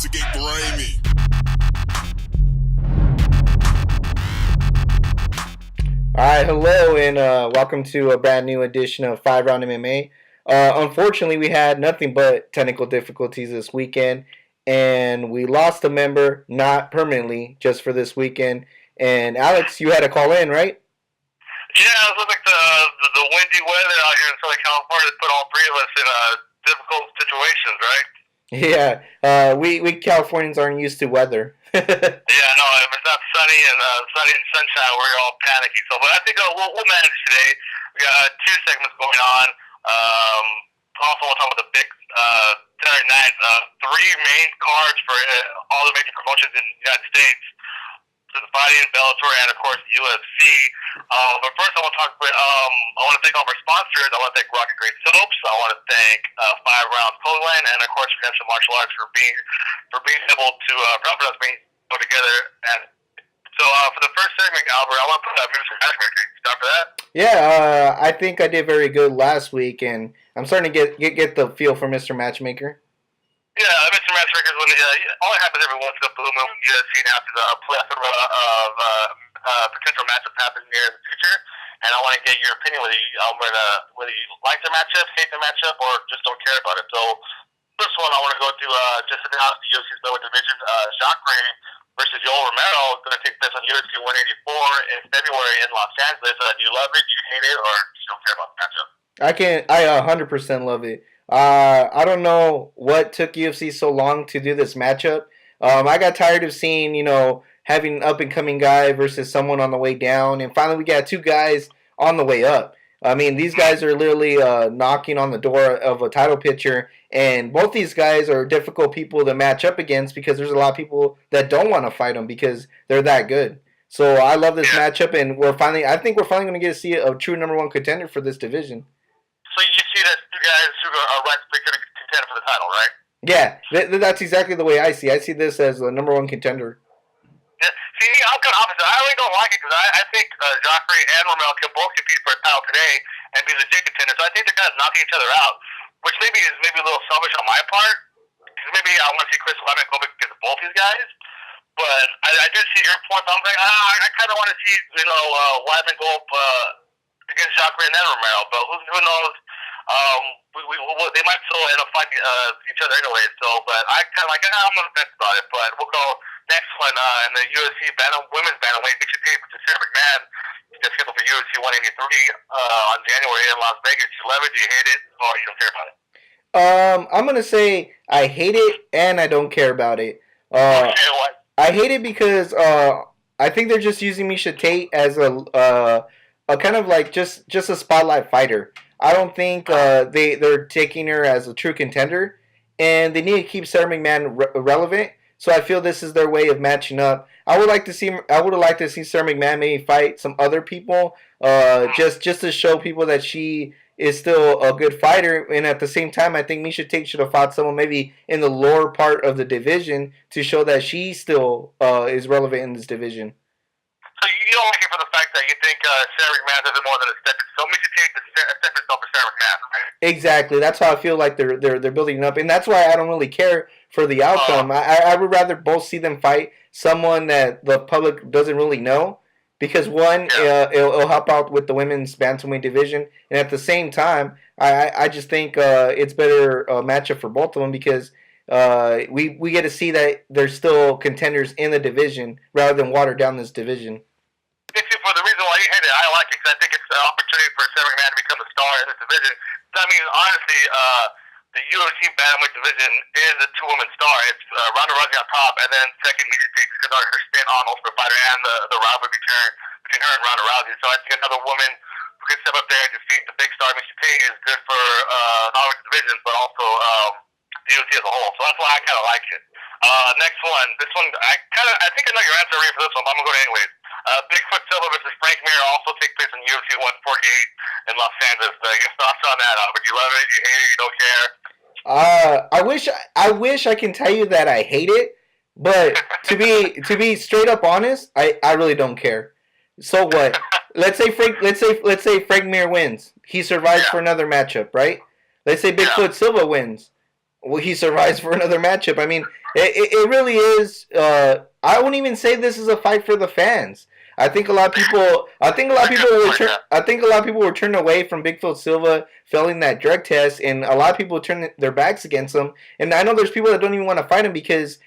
to get grimy. All right, hello, and welcome to a brand new edition of 5 Round MMA. Unfortunately, we had nothing but technical difficulties this weekend, and we lost a member, not permanently, just for this weekend. And Alex, you had to call in, right? Yeah, it looks like the windy weather out here in Southern California has put all three of us in difficult situations, right? Yeah, we Californians aren't used to weather. Yeah, no, if it's not sunny and sunshine, we're all panicky. So, but I think we'll manage today. We got two segments going on. Also, we'll talk about the big Saturday night. Three main cards for all the major promotions in the United States. So the fighting, Bellator, and of course UFC. But first, I want to talk. I want to thank all of our sponsors. I want to thank Rocket Great Soaps. I want to thank 5 Rounds Clothesline, and of course, Redemption Martial Arts for being able to profit us being put together. And so for the first segment, Albert, I want to put up Mr. Matchmaker. Start for that. Yeah, I think I did very good last week, and I'm starting to get the feel for Mr. Matchmaker. Yeah, Mr. Matchmaker is when all that happens every once in a blue moon. You see now a plethora of potential matchups happening here in the future, and I want to get your opinion whether you like the matchup, hate the matchup, or just don't care about it. So, first one I want to go to just announced the UFC's Bellator division. Jacare versus Yoel Romero is going to take place on UFC 184 in February in Los Angeles. Do you love it? Do you hate it? Or you don't care about the matchup? I 100% love it. I don't know what took UFC so long to do this matchup. I got tired of seeing, having an up-and-coming guy versus someone on the way down. And finally, we got two guys on the way up. I mean, these guys are literally knocking on the door of a title picture. And both these guys are difficult people to match up against because there's a lot of people that don't want to fight them because they're that good. So I love this matchup, and I think we're finally going to get to see a true number one contender for this division. So you see that two guys who are right to contend for the title, right? Yeah, that's exactly the way I see. I see this as the number one contender. Yeah. See, I'm kind of opposite. I really don't like it because I think Jacare and Romero can both compete for a title today and be legit contenders. So I think they're kind of knocking each other out, which maybe is a little selfish on my part. Because maybe I want to see Chris Weidman go against both these guys. But I did see your point. I'm like, I kind of want to see Weidman go up against Jacare and then Romero. But who knows? They might still end up fighting each other anyway. So, but I kind of like, I'm on the fence about it. But we'll go next one in the UFC women's bantamweight. Miesha Tate versus Sarah McMahon. It's scheduled for UFC 183 on January in Las Vegas. Do you love it? Do you hate it? Or you don't care about it? I'm gonna say I hate it and I don't care about it. I hate it because I think they're just using Miesha Tate as a kind of like just a spotlight fighter. I don't think they're taking her as a true contender, and they need to keep Sarah McMahon relevant. So I feel this is their way of matching up. I would like to see Sarah McMahon maybe fight some other people, just to show people that she is still a good fighter. And at the same time, I think Miesha Tate should have fought someone maybe in the lower part of the division to show that she still is relevant in this division. So you don't like it for the fact that you think Sarah McMahon does it more than a step. So Miesha Tate is a step herself for Sarah McMahon, right? Exactly. That's how I feel like they're building it up, and that's why I don't really care for the outcome. I would rather both see them fight someone that the public doesn't really know, because one, it'll help out with the women's bantamweight division, and at the same time, I just think it's better matchup for both of them because we get to see that there's still contenders in the division rather than water down this division. For the reason why you hate it, I like it because I think it's an opportunity for Sarah McMahon to become a star in this division. I mean, honestly, the UFC bantamweight division is a two-woman star. It's Ronda Rousey on top, and then second, Miesha Tate because of her spin on Ultimate Fighter and the rivalry between her and Ronda Rousey. So I think another woman who can step up there and defeat the big star Miesha Tate is good for not only the division but also the UFC as a whole. So that's why I kind of like it. Next one. This one, I think I know your answer already for this one, but I'm gonna go to it anyways. Bigfoot Silva versus Frank Mir also take place in UFC 148 in Los Angeles. Your thoughts on that? Would you love it? You hate it? You don't care? I wish I can tell you that I hate it, but to be straight up honest, I really don't care. So what? Let's say Frank Mir wins. He survives for another matchup, right? Let's say Bigfoot Silva wins. well, he survives for another matchup. I mean, it really is. I wouldn't even say this is a fight for the fans. I think a lot of people. I think a lot of people were. I think a lot of people were turned away from Big Phil Silva failing that drug test, and a lot of people turned their backs against him. And I know there's people that don't even want to fight him because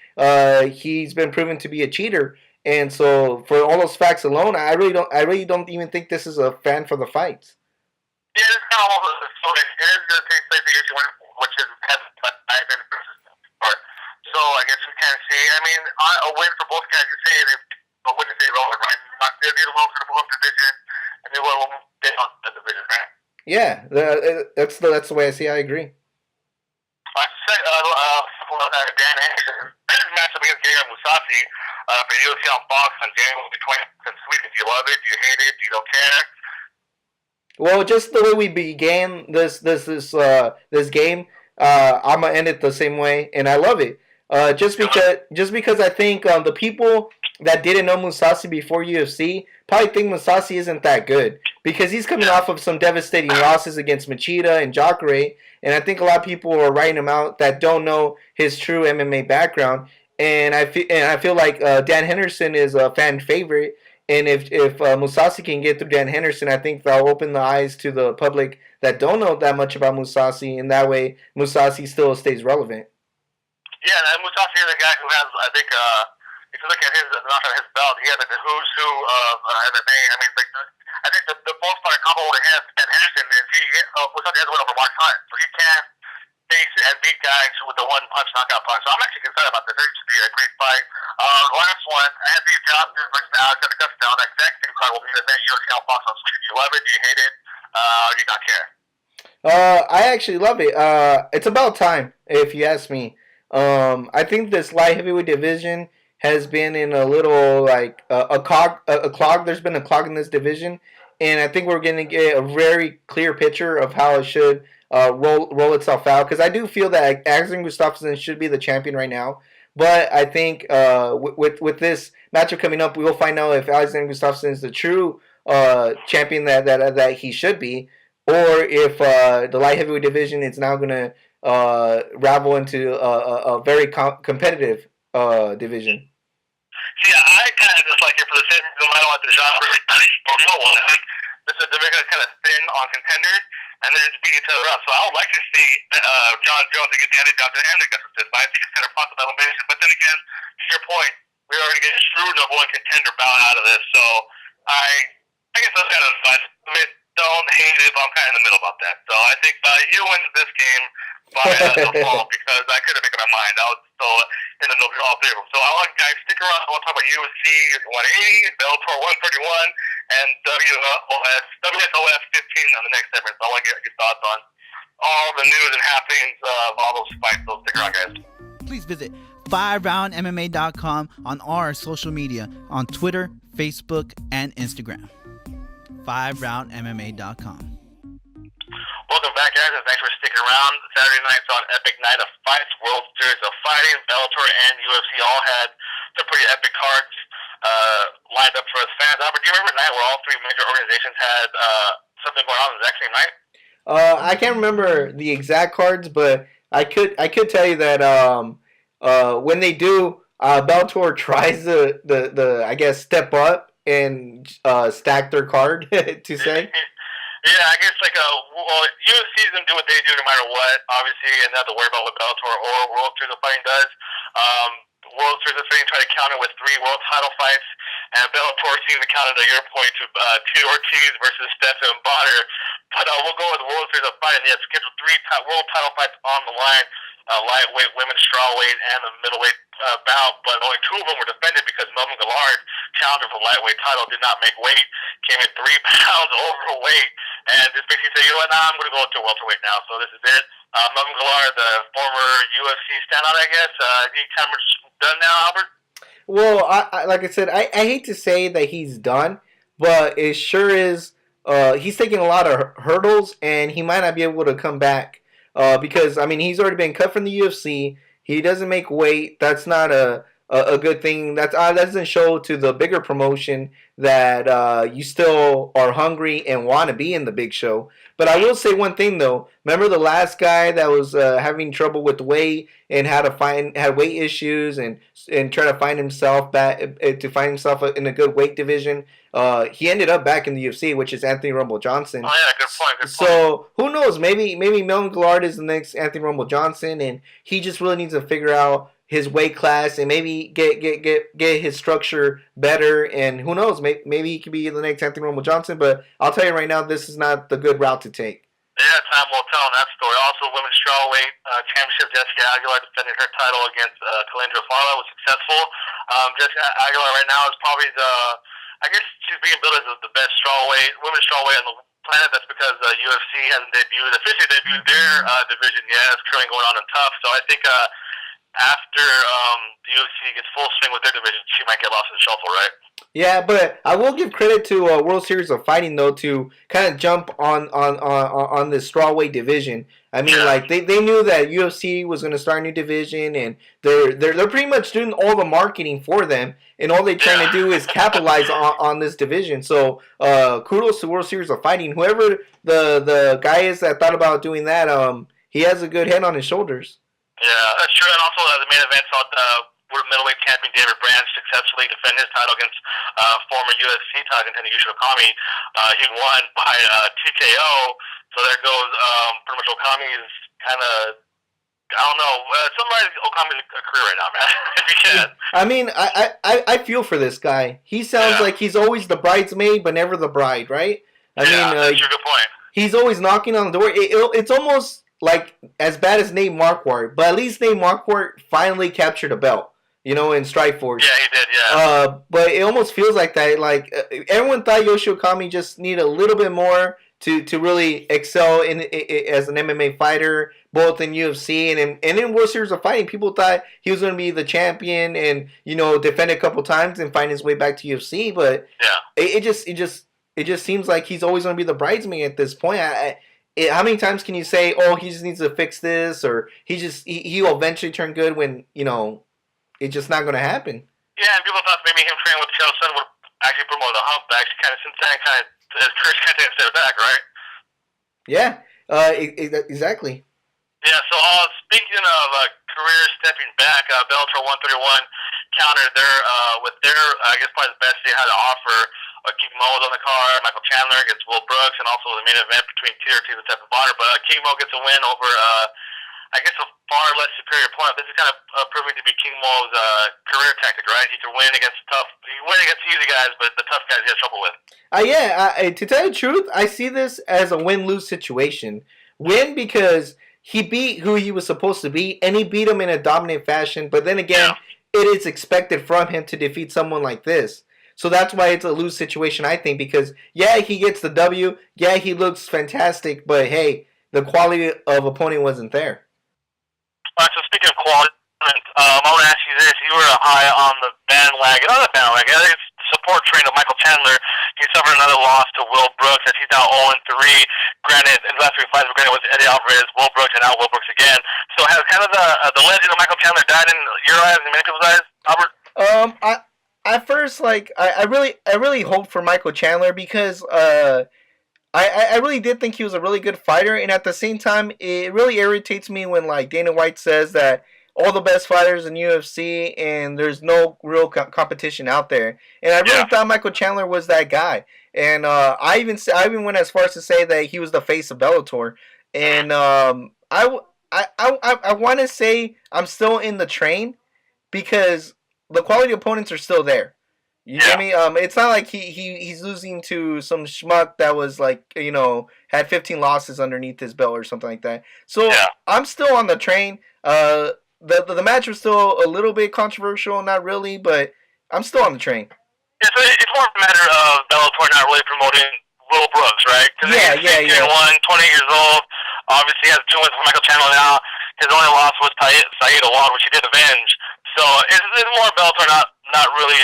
he's been proven to be a cheater. And so, for all those facts alone, I really don't even think this is a fan for the fights. Yeah, it's kind of almost so it is going to take place against you, which is Ivan versus Bart. So I guess we can see. I mean, a win for both guys. You say a win is irrelevant, right? They're the ones for both division, and they will get on the division, right? Yeah, that's the way I see it. I agree. I said, Dan Anderson matchup against Gegard Mousasi for UFC on Fox on January 20th in Sweden. Do you love it? Do you hate it? Do you don't care? Well, just the way we began this game, I'm gonna end it the same way, and I love it. Just because I think the people that didn't know Mousasi before UFC probably think Mousasi isn't that good because he's coming off of some devastating losses against Machida and Jacare, and I think a lot of people are writing him out that don't know his true MMA background. And I feel like Dan Henderson is a fan favorite. And if Mousasi can get through Dan Henderson, I think that'll open the eyes to the public that don't know that much about Mousasi, and that way Mousasi still stays relevant. Yeah, and Mousasi is a guy who has, I think, if you look at his knock on his belt, he has like the who's who of MMA. I mean, like, I think the most part combo to him, Dan Henderson, is Mousasi has a win over Mark Hunt, so he can face and beat guys with the one punch knockout punch. So I'm actually excited about this. This should be a great fight. Last one, Anthony Johnson versus Alexander Gustafsson. That exact same card will be the event UFC on Fox on Sweden. Do you love it? Do you hate it? Or do you not care? I actually love it. It's about time, if you ask me. I think this light heavyweight division has been in a little like a clog. There's been a clog in this division, and I think we're going to get a very clear picture of how it should roll itself out. Because I do feel that Alexander Gustafsson should be the champion right now. But I think with this matchup coming up, we will find out if Alexander Gustafsson is the true champion that he should be, or if the light heavyweight division is now going to ravel into a very competitive division. See, I kind of just like it for the same reason I don't like the genre or no one. I think this is the division kind of thin on contenders, and they're just beating each other up. So I would like to see John Jones to get Andy Johnson and Augustus, but I think it's kind of possible elimination. But then again, to your point, we are going to get a true number one contender bout out of this. So I guess that's kind of fun. Don't hate it, but I'm kind of in the middle about that. So I think you win this game by default because I couldn't make up my mind. I was still in the middle of all three of them. So I want guys stick around. I want to talk about UFC 180, Bellator 131, and WSOF 15 on the next segment. So I want to get your thoughts on all the news and happenings of all those fights. So stick around, guys. Please visit 5roundmma.com on our social media on Twitter, Facebook, and Instagram. 5roundmma.com. Welcome back, guys, and thanks for sticking around. Saturday night's on Epic Night of Fights, World Series of Fighting. Bellator and UFC all had some pretty epic cards lined up for us fans. Albert, do you remember a night where all three major organizations had something going on the exact same night? I can't remember the exact cards, but I could tell you that when they do, Bellator tries to I guess step up and stack their card to say. Yeah, I guess UFC is going to do what they do no matter what, obviously, and not to worry about what Bellator or World Series of Fighting does. World Series of Fighting tried to counter with 3 world title fights, and Bellator seemed to counter to your point to Ortiz versus Stephen Bonner. But we'll go with World Series of Fighting. They had scheduled 3 world title fights on the line, lightweight, women's strawweight, and the middleweight bout, but only 2 of them were defended because Melvin Gillard, challenger for the lightweight title, did not make weight, came in 3 pounds overweight, and just basically said, you know what, I'm going to go to welterweight now, so this is it. Melvin Gillard, the former UFC standout, I guess, he kind of done now, Albert? Well, like I said, I hate to say that he's done, but it sure is, he's taking a lot of hurdles, and he might not be able to come back, because, I mean, he's already been cut from the UFC. He doesn't make weight. That's not a a good thing. That doesn't show to the bigger promotion that you still are hungry and want to be in the big show. But I will say one thing though. Remember the last guy that was having trouble with weight and had weight issues and try to find himself in a good weight division. He ended up back in the UFC, which is Anthony Rumble Johnson. Oh yeah, good point. Good point. So who knows? Maybe Melvin Gillard is the next Anthony Rumble Johnson, and he just really needs to figure out his weight class and maybe get his structure better. And who knows? Maybe he could be the next Anthony Rumble Johnson. But I'll tell you right now, this is not the good route to take. Yeah, time will tell on that story. Also, women's strawweight championship, Jessica Aguilar defended her title against Kalindra Farla, was successful. Jessica Aguilar right now is probably I guess she's being billed as the best women's strawweight on the planet. That's because UFC hasn't officially debuted their division yet. It's currently going on in Tough. So I think after the UFC gets full swing with their division, she might get lost in the shuffle, right? Yeah, but I will give credit to World Series of Fighting though to kind of jump on this strawweight division. I mean, like they knew that UFC was going to start a new division, and they're pretty much doing all the marketing for them, and all they're trying to do is capitalize on this division. So kudos to World Series of Fighting. Whoever the guy is that thought about doing that, he has a good head on his shoulders. Yeah, that's true. And also the main event saw middleweight champion David Branch successfully defend his title against former UFC title contender Yusha Okami. He won by TKO. So there goes pretty much Okami's kind of, I don't know, summarizing Okami's career right now, man. If you can. I mean, I feel for this guy. He sounds like he's always the bridesmaid, but never the bride, right? I mean, that's a good point. He's always knocking on the door. It's almost like as bad as Nate Marquardt, but at least Nate Marquardt finally captured a belt, in Strikeforce. Yeah, he did, yeah. But it almost feels like that. Like everyone thought Yoshi Okami just needed a little bit more to really excel as an MMA fighter, both in UFC and in World Series of Fighting. People thought he was going to be the champion and defend a couple times and find his way back to UFC. But it just seems like he's always going to be the bridesmaid at this point. How many times can you say, oh, he just needs to fix this, or he'll eventually turn good when it's just not going to happen? Yeah, and people thought maybe him training with Chael Sonnen would actually promote the hump back. Since then, his career kind of takes a step back, right? Yeah, exactly. Yeah, so speaking of career stepping back, Bellator 131 countered with their, I guess, probably the best they had to offer. King Mo was on the card, Michael Chandler against Will Brooks, and also the main event between TRT and Stephen Bonner. But King Mo gets a win over, I guess, a far less superior opponent. This is kind of proving to be King Mo's career tactic, right? He can win against easy guys, but the tough guys he has trouble with. To tell you the truth, I see this as a win-lose situation. Win because he beat who he was supposed to beat, and he beat him in a dominant fashion. But then again, it is expected from him to defeat someone like this. So that's why it's a lose situation, I think, because, he gets the W. Yeah, he looks fantastic. But, hey, the quality of opponent wasn't there. All right, so speaking of quality, I want to ask you this. You were high on the bandwagon. I think it's support train of Michael Chandler. He suffered another loss to Will Brooks as he's now 0-3. Granted, in the last 3 fights, was Eddie Alvarez, Will Brooks, and now Will Brooks again. So has kind of the legend of Michael Chandler died in your eyes and many people's eyes, Albert? At first, I really hoped for Michael Chandler because I really did think he was a really good fighter, and at the same time, it really irritates me when Dana White says that all the best fighters in UFC and there's no real competition out there. And I really thought Michael Chandler was that guy, and I even went as far as to say that he was the face of Bellator. And I want to say I'm still in the train because the quality opponents are still there. You get me? It's not like he's losing to some schmuck that was had 15 losses underneath his belt or something like that. So I'm still on the train. The match was still a little bit controversial, not really, but I'm still on the train. Yeah, so it's more a matter of Bellator not really promoting Will Brooks, right? Yeah. 28 years old. Obviously, he has 2 wins for Michael Chandler now. His only loss was Saeed Awad, which he did avenge. So it's more Bellator not really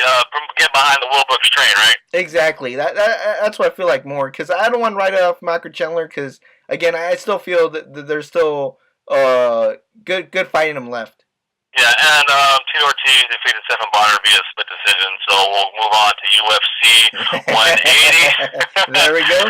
get behind the Will Brooks train, right? Exactly. That's what I feel like more, because I don't want to write it off Michael Chandler, because again, I still feel that there's still good fight in him left. Yeah, and Tito Ortiz defeated Stephen Bonner via split decision. So we'll move on to UFC 180. There we go.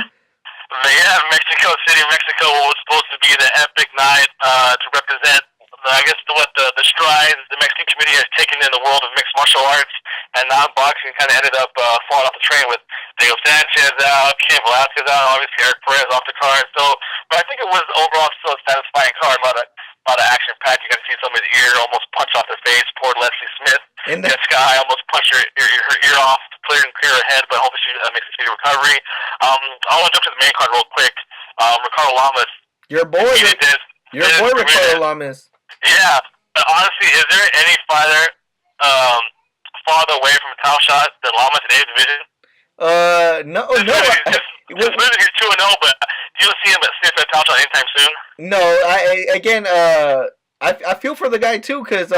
Yeah, Mexico City, Mexico was supposed to be the epic night to represent, I guess, the strides the Mexican community has taken in the world of mixed martial arts, and non-boxing kind of ended up falling off the train with Diego Sanchez out, Cain Velasquez out, obviously Eric Perez off the card. So, but I think it was overall still a satisfying card. A lot of action packed. You got to see somebody's ear almost punch off their face. Poor Leslie Smith. This guy almost punched her ear off, clear her head, but hopefully she makes a speedy recovery. I want to jump to the main card real quick. Ricardo Lamas. Your boy, Ricardo Lamas. Yeah, but honestly, is there any fighter farther away from a title shot than Lamas in any division? No. He's 2-0, but do you see him at a title shot anytime soon? No, I feel for the guy too, because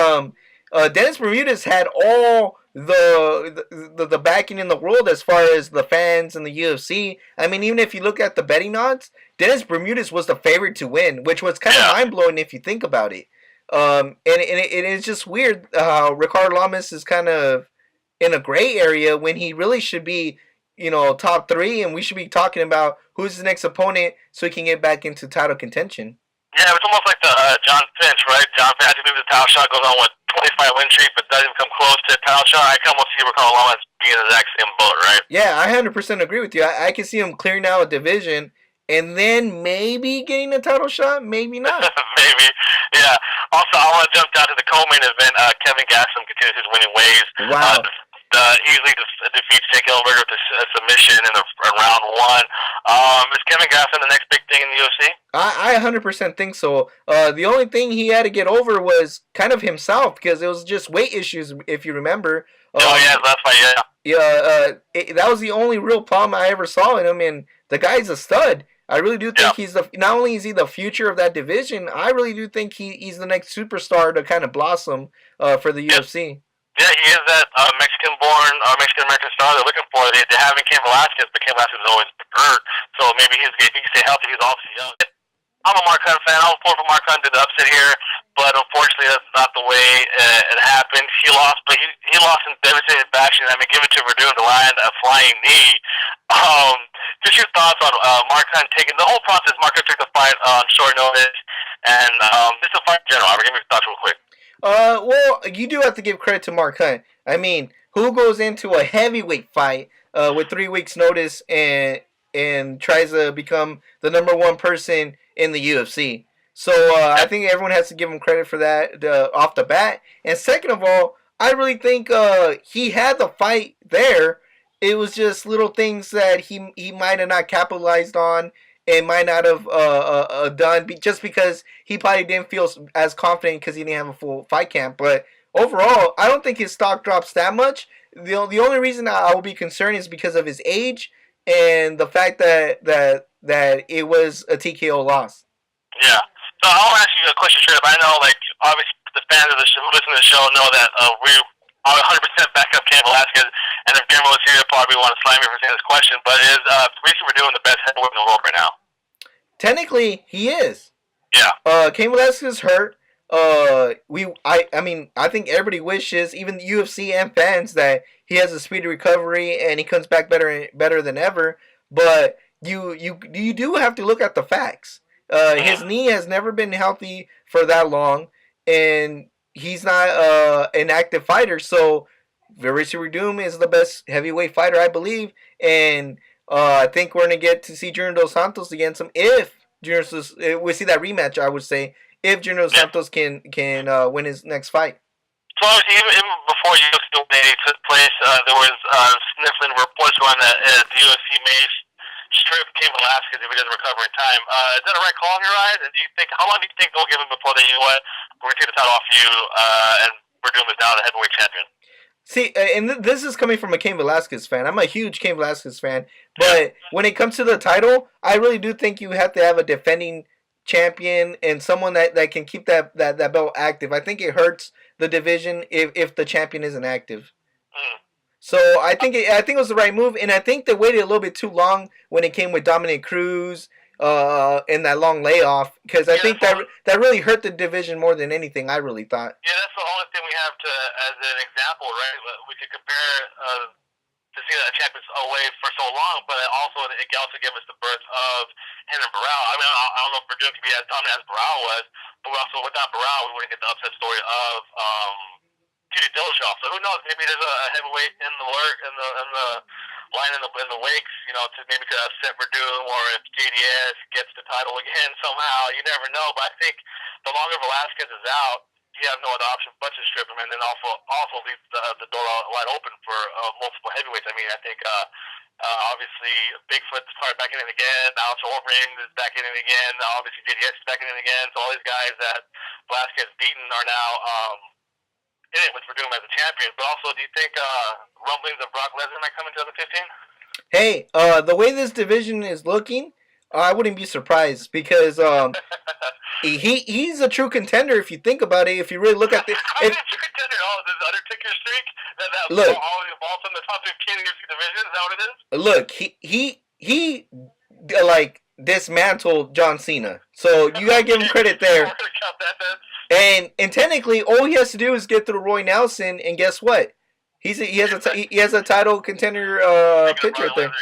Dennis Bermudez had all the backing in the world as far as the fans and the UFC. I mean, even if you look at the betting odds, Dennis Bermudez was the favorite to win, which was kind of mind blowing if you think about it. And it is just weird how Ricardo Lamas is kind of in a gray area when he really should be, top 3, and we should be talking about who's his next opponent so he can get back into title contention. Yeah, it's almost like the John Finch, right? John Finch leaves the title shot, goes on with 25 win streak, but doesn't come close to a title shot. I can almost see Ricardo Lamas being in the exact same boat, right? Yeah, I 100% agree with you. I can see him clearing out a division and then maybe getting a title shot, maybe not. Maybe, yeah. Also, I want to jump down to the co-main event. Kevin Gastelum continues his winning ways. Wow. Easily defeats Jake Elberger with a submission in round 1. Is Kevin Gastelum the next big thing in the UFC? I 100% think so. The only thing he had to get over was kind of himself, because it was just weight issues, if you remember. That's right, yeah. That was the only real problem I ever saw in him, and the guy's a stud. I really do think he's not only is he the future of that division, I really do think he's the next superstar to kind of blossom for the UFC. Yeah, he is that Mexican-born, Mexican-American star they're looking for. They haven't Cain Velasquez, but Cain Velasquez is always hurt. So maybe if he can stay healthy, he's obviously young. I'm a Mark Hunt fan. I was pulling for Mark Hunt to the upset here, but unfortunately that's not the way it happened. He lost, but he lost in devastating fashion. I mean, give it to Verdun to land a flying knee. Just your thoughts on Mark Hunt taking the whole process. Mark Hunt took the fight on short notice, and just the fight in general. Give me your thoughts real quick. Well, you do have to give credit to Mark Hunt. I mean, who goes into a heavyweight fight with 3 weeks' notice and tries to become the number 1 person in the UFC? So I think everyone has to give him credit for that off the bat. And second of all, I really think he had the fight there. It was just little things that he might have not capitalized on and might not have done just because he probably didn't feel as confident because he didn't have a full fight camp. But overall, I don't think his stock drops that much. The only reason I will be concerned is because of his age and the fact that it was a TKO loss. Yeah. So I want to ask you a question straight up. I know, obviously the fans of the show who listen to the show know that we are 100% back up Cain Velasquez, and if Guillermo was here, he'd probably want to slam me for saying this question, but is Reese Verdun the best heavyweight in the world right now? Technically, he is. Yeah. Cain Velasquez hurt. I think everybody wishes, even the UFC and fans, that he has a speedy recovery and he comes back better than ever. But you do have to look at the facts. His knee has never been healthy for that long, and he's not an active fighter. So Mauricio Verdum is the best heavyweight fighter, I believe, and I think we're gonna get to see Junior Dos Santos against him if we see that rematch. I would say if Junior Dos Santos can win his next fight. So obviously, even before UFC 180 took place, there was sniffling reports going that the UFC may strip Cain Velasquez if he doesn't recover in time. Is that a right call in your eyes? And how long do you think they'll give him before they, we're gonna take the title off you, and Verdum is now the heavyweight champion? See, and this is coming from a Cain Velasquez fan. I'm a huge Cain Velasquez fan, but when it comes to the title, I really do think you have to have a defending champion and someone that can keep that belt active. I think it hurts the division if the champion isn't active. So I think it was the right move, and I think they waited a little bit too long when it came with Dominic Cruz. in that long layoff, because I think that really hurt the division more than anything. I really thought. Yeah, that's the only thing we have to as an example, right? We could compare to see that champions away for so long, but it also gave us the birth of Henry Barral. I mean, I don't know if Verdun could be as dominant as Barral was, but also without Barral, we wouldn't get the upset story of TJ Dillashaw. So who knows? Maybe there's a heavyweight in the line in the wakes, you know, to maybe to upset Verdun, or if JDS gets the title again somehow. You never know. But I think the longer Velasquez is out, you have no other option but to strip him, and then also leave the door wide open for multiple heavyweights. I mean, I think obviously Bigfoot's probably back in it again. Alex Overeem is back in it again. Obviously JDS is back in it again. So all these guys that Velasquez beaten are now in it with Verdun as a champion. But also, do you think rumblings of Brock Lesnar might come in 2015? Hey, the way this division is looking, I wouldn't be surprised, because he's a true contender if you think about it. If you really look at this, I mean, true contender. Oh, this Undertaker streak that look, always involves in the top 15 in the UFC division. Is that what it is? Look, he like dismantled John Cena, so you gotta give him credit there. And technically, all he has to do is get through Roy Nelson, and guess what? He has a title contender picture right there.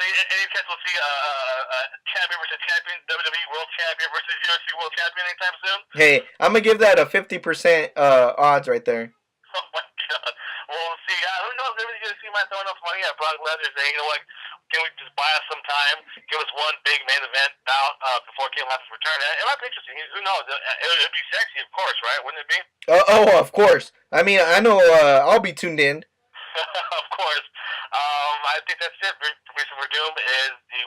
Any chance we'll see a champion versus champion, WWE World Champion versus UFC World Champion anytime soon? Hey, I'm gonna give that a 50% odds right there. Oh my God! Well, we'll see. Who knows? Maybe the UFC might throw enough money at Brock Lesnar, saying, you know what? Can we just buy us some time? Give us one big main event bout before Cain Velasquez return. It might be interesting. Who knows? It'd be sexy, of course, right? Wouldn't it be? Oh, of course. I mean, I know. I'll be tuned in. Of course. I think that's it. Mason Verdun is the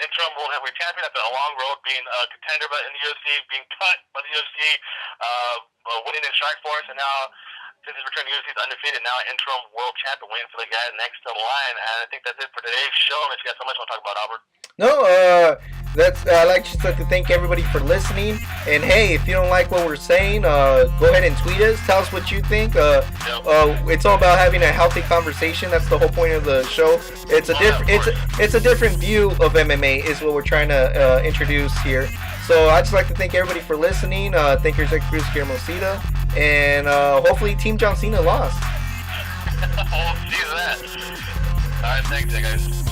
interim world heavyweight champion after a long road, being a contender in the UFC, being cut by the UFC, winning in Strikeforce, and now since his return to the UFC, he's undefeated. Now interim world champion, waiting for the guy next in line. And I think that's it for today's show. Unless you got so much to talk about, Albert. No, I'd like just to thank everybody for listening. And hey, if you don't like what we're saying, go ahead and tweet us. Tell us what you think. It's all about having a healthy conversation. That's the whole point of the show. It's a different view of MMA is what we're trying to introduce here. So I'd just like to thank everybody for listening. Thank your executive producer Guillermo Cita, and hopefully Team John Cena lost. We'll see that. All right, thanks, guys.